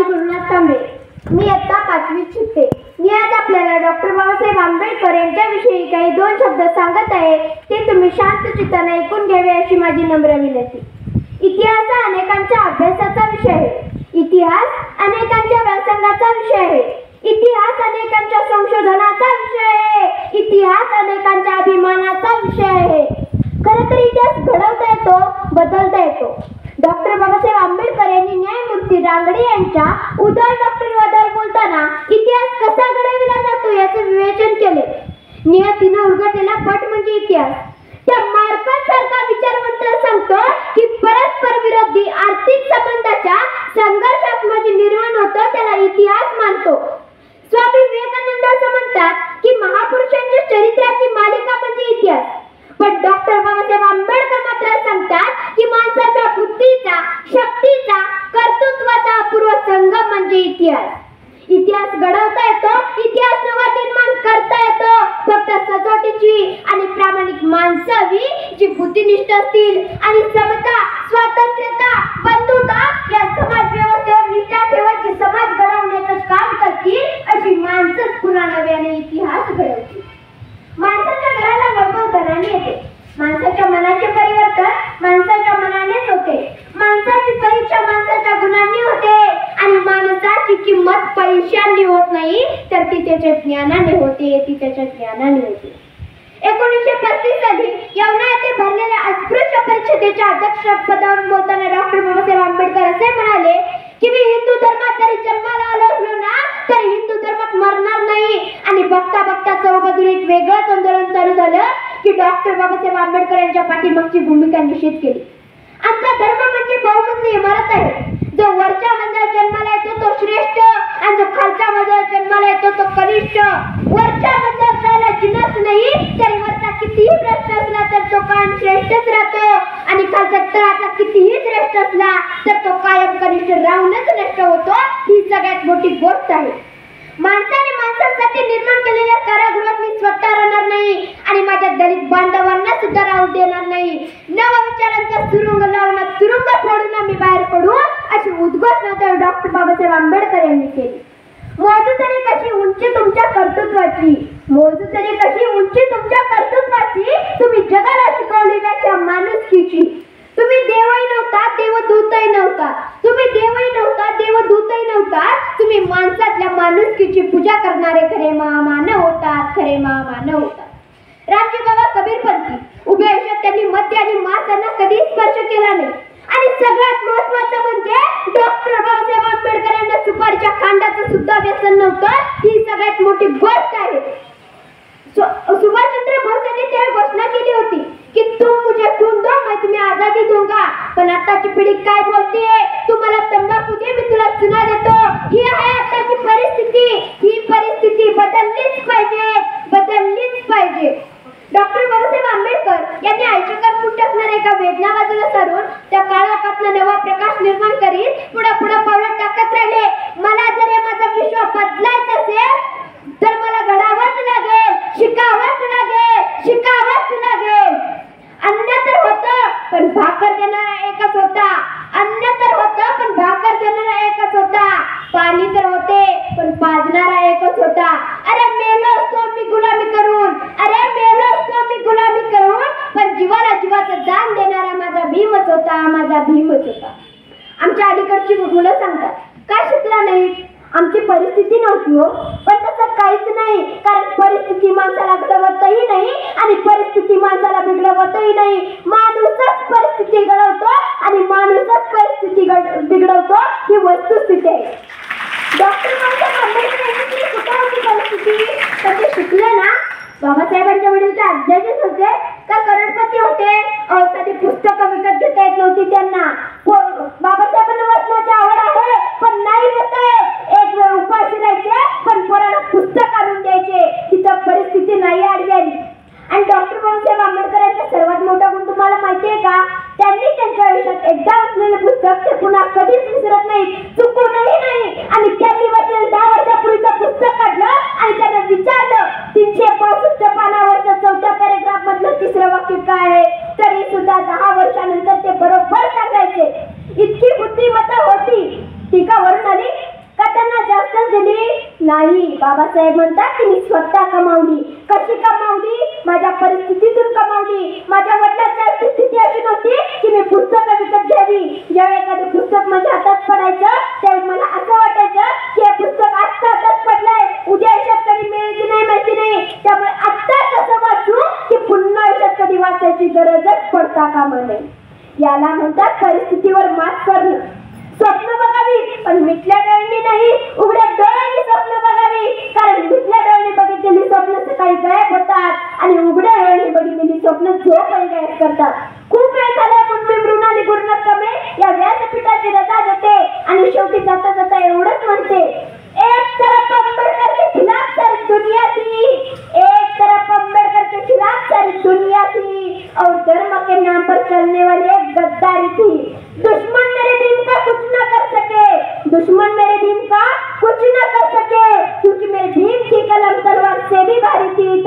गुरुनाथ तांबे. मी आता 5वीत शिकते. मी आज आपल्याला डॉक्टर बाबासाहेब आंबेडकर यांच्याविषयी काही 2 शब्द सांगत आहे. ते तुम्ही शांत चित्ताने ऐकून घ्यावे अशी माझी नम्र विनंती. इतिहास हा अनेकांच्या अभ्यासाचा विषय आहे. इतिहास अनेकांच्या व्यासंगाचा विषय आहे. इतिहास अनेकांच्या संशोधनाचा विषय आहे. इतिहास अनेकांच्या अभिमानाचा विषय आहे. खरं तर इतिहास घडवता येतो, बदलता येतो. डॉक्टर बाबासाहेब आंबेडकर यांनी न्यायमूर्ती रांगडे यांच्या उदार डॉक्टरवादावर बोलताना इतिहास कसा घडविला जातो याचे विवेचन केले. नियतीनं उलगडलेला पट म्हणजे इतिहास. त्या मार्क्स सारखा विचारवंत सांगतो की परस्पर विरोधी आर्थिक संबंधाच्या संघर्षात्मक निर्माण होतं त्याला इतिहास मानतो. स्वामी विवेकानंद असं म्हणतात की महापुरुषांच्या चरित्राची मालिका म्हणजे इतिहास. पण डॉक्टर बाबासाहेब आंबेडकर मात्र सांगतात की माणसाच्या बुद्धीचा, शक्तीचा, कर्तृत्वाचा अपूर्व संगम म्हणजे इतिहास. इतिहास घडवता येतो, इतिहास नवा निर्माण करता येतो. फक्त सचोटीची आणि प्रामाणिक माणसं हवी जी बुद्धिनिष्ठ असतील आणि समता, स्वातंत्र्यता, बंधुता या समाज व्यवस्थेवर निष्ठा ठेवायची समाज घडवण्याचं काम करतील अशी माणसंच पुन्हा नव्याने इतिहास घडवतील. माणसाच्या घराला वैभव धनाने येते. माणसाच्या मनाचे परिवर्तन माणसाच्या मनानेच होते. माणसाची परीक्षा माणसाच्या गुणांनी होते आणि माणसाची किंमत पैशांनी होत नाही तर ती त्याच्या ज्ञानाने होते. 1935 साली येवला येथे भरलेल्या अस्पृश्य परिषदेच्या अध्यक्षपदावर बोलताना डॉक्टर बाबासाहेब आंबेडकर असे म्हणाले की मी हिंदू धर्मात जरी जन्माला आलो असलो ना तरी हिंदू धर्मात मरणार नाही. आणि बघता बघता चौबाजूला एक वेगळंच आंदोलन चालू झालं की डॉक्टर बाबासाहेब आंबेडकर यांच्या पाठीमागची भूमिका निश्चित केली. आमचा धर्म म्हणजे बहुमजली इमारत आहे. जो वरच्या मजल्यावर जन्माला येतो तो श्रेष्ठ आणि जो खालच्या मजल्यावर जन्माला येतो तो कनिष्ठ. वरच्या मजल्यावर जायला जिनस नाही तरी वरचा कितीही श्रेष्ठ असला तर तो कायम श्रेष्ठच राहतो आणि खालच्या तळातला कितीही श्रेष्ठ असला तर तो कायम कनिष्ठ राहूनच नष्ट होतो. ही सगळ्यात मोठी गोष्ट आहे. माणसाने माणसासाठी निर्माण केलेल्या कारागृहात मी स्वतः राहणार नाही आणि माझ्या दलित बांधवांना सुद्धा राहू देणार नाही. नवविचारांचा सुरुंग लावून तुरुंग फोडून मी बाहेर पडू अशी उद्घोषणा डॉक्टर बाबासाहेब आंबेडकर यांनी केली. मोजू तरी कशी उंची तुमच्या कर्तृत्वाची, मोजू तरी कशी उंची तुमच्या कर्तृत्वाची. तुम्ही जगाला शिकवली व्याख्या माणुसकीची. तुम्ही देवही नव्हता, देवदूतही नव्हता. तुम्ही देवही नव्हता, देवदूतही नव्हता. तुम्ही माणसातल्या माणुसकीची पूजा करणारे खरे महामानव होतात, खरे महामानव होतात. रामजी बाबा कबीरपंथी उभ्या आयुष्यात त्यांनी मध्य आणि मासांना कधीच स्पर्श केला नाही. आणि सगळ्यात महत्त्वाचं म्हणजे डॉक्टर बाबासाहेब आंबेडकर यांना सुपारीच्या खांडाचं सुद्धा व्यसन नव्हतं. ही सगळ्यात मोठी गोष्ट आहे. सुभाषचंद्र बोस यांनी त्यावेळी घोषणा केली होती की तुम मुझे खून दो मैं तुम्हें आजादी दूंगा. पण आताची पिढी काय बोलतेय? तुम्हाला तंबाखू दे मी तुला चुना देतो. ही आहे आताची परिस्थिती. ही परिस्थिती बदललीच पाहिजे, बदललीच पाहिजे. डॉक्टर बाबासाहेब आंबेडकर यांनी आयुष्यभर फूट टाकणाऱ्या एका वेदना बाजूला सारून त्या काळापासून नवा प्रकाश निर्माण करीत पुढे पावलं टाकत राहिले. मला जर हे माझं विश्व बदलायचं असेल तर मला घडावंच लागेल, शिकावंच लागेल, शिकावंच लागेल. अन्न तर होतं पण भाकर देणारा एकच होता. अन्न तर होतं पण भाकर देणारा एकच होता. पाणी तर होते पण पाजणारा एकच होता. अरे मेलो असतो मी गुलामी करून, अरे मेलो असतो मी गुलामी करून, पण जीवाला जीवाचं दान देणारा माझा भीमच होता, माझा भीमच होता. आमच्या अलीकडची मुलं सांगतात काय शिकला नाही? आमची परिस्थिती नव्हती हो. पण तसं काहीच नाही, कारण परिस्थिती माणसाला घडवतही नाही आणि परिस्थिती माणसाला बिघडवतही नाही. माणूसच परिस्थिती घडवतो आणि माणूसच परिस्थिती बिघडवतो. ही वस्तुस्थिती आहे. डॉक्टर बाबासाहेब आंबेडकर यांची कुठं होती परिस्थिती? तर ते शिकले ना. बाबासाहेबांच्या वडील ते अध्यादेश होते का करोडपती होते. साधी पुस्तकं विकत घेता येत नव्हती त्यांना. बाबासाहेबांना वाचनाची आवड आहे पण नाही घेत. एक वेळ उपाशी राहायचे पण पोराला पुस्तक आणून द्यायचे. तिथं परिस्थिती नाही आडवी आली. आणि डॉक्टर बाबासाहेब आंबेडकर यांचा सर्वात मोठा गुण तुम्हाला माहिती आहे का? त्यांनी त्यांच्या आयुष्यात एकदा वाचलेलं पुस्तक ते पुन्हा कधीच विसरत नाही, चुकूनही नाही नाही, बाबासाहेब म्हणतात की मी स्वतः कमावली. कशी कमावली? माझ्या परिस्थितीतून कमावली. माझ्या वडिलांची स्थिती अशी नव्हती की मी पुस्तकं विकत घ्यावी. जेव्हा एखादं पुस्तक माझ्या हातात पडायचं त्यावेळी मला असं वाटायचं की हे पुस्तक आत्ता हातात पडलंय, उद्या आयुष्यात कधी मिळेल की नाही माहिती नाही. त्यामुळे आत्ता कसं वाचू की पुन्हा आयुष्यात कधी वाचायची गरजच पडता कामा नये. याला म्हणतात परिस्थितीवर मात करणं. स्वप्न बघावी पण मिटल्या डोळ्यांनी नाही, उघड्या डोळ्यांनी स्वप्न बघावी. कारण मिटल्या डोळ्यांनी बघितलेली स्वप्न सकाळी गायब होतात आणि उघड्या डोळ्यांनी बघितलेली स्वप्न झोपही गायब करतात. खूप वेळ झाला पण मी मृणाली गुरुनाथकमे या व्यासपीठाची रजा देते आणि शेवटी जाता जाता एवढंच म्हणते, एक तरफ अम्बेडकर के खिलाफ सारी दुनिया थी, एक तरफ अम्बेडकर के खिलाफ सारी दुनिया थी और धर्म के नाम पर चलने वाली एक गद्दारी थी. दुश्मन मेरे दिन का कुछ न कर सके, दुश्मन मेरे दिन का कुछ न कर सके, क्योंकि मेरे भीम की कलम तलवार से भी भारी थी.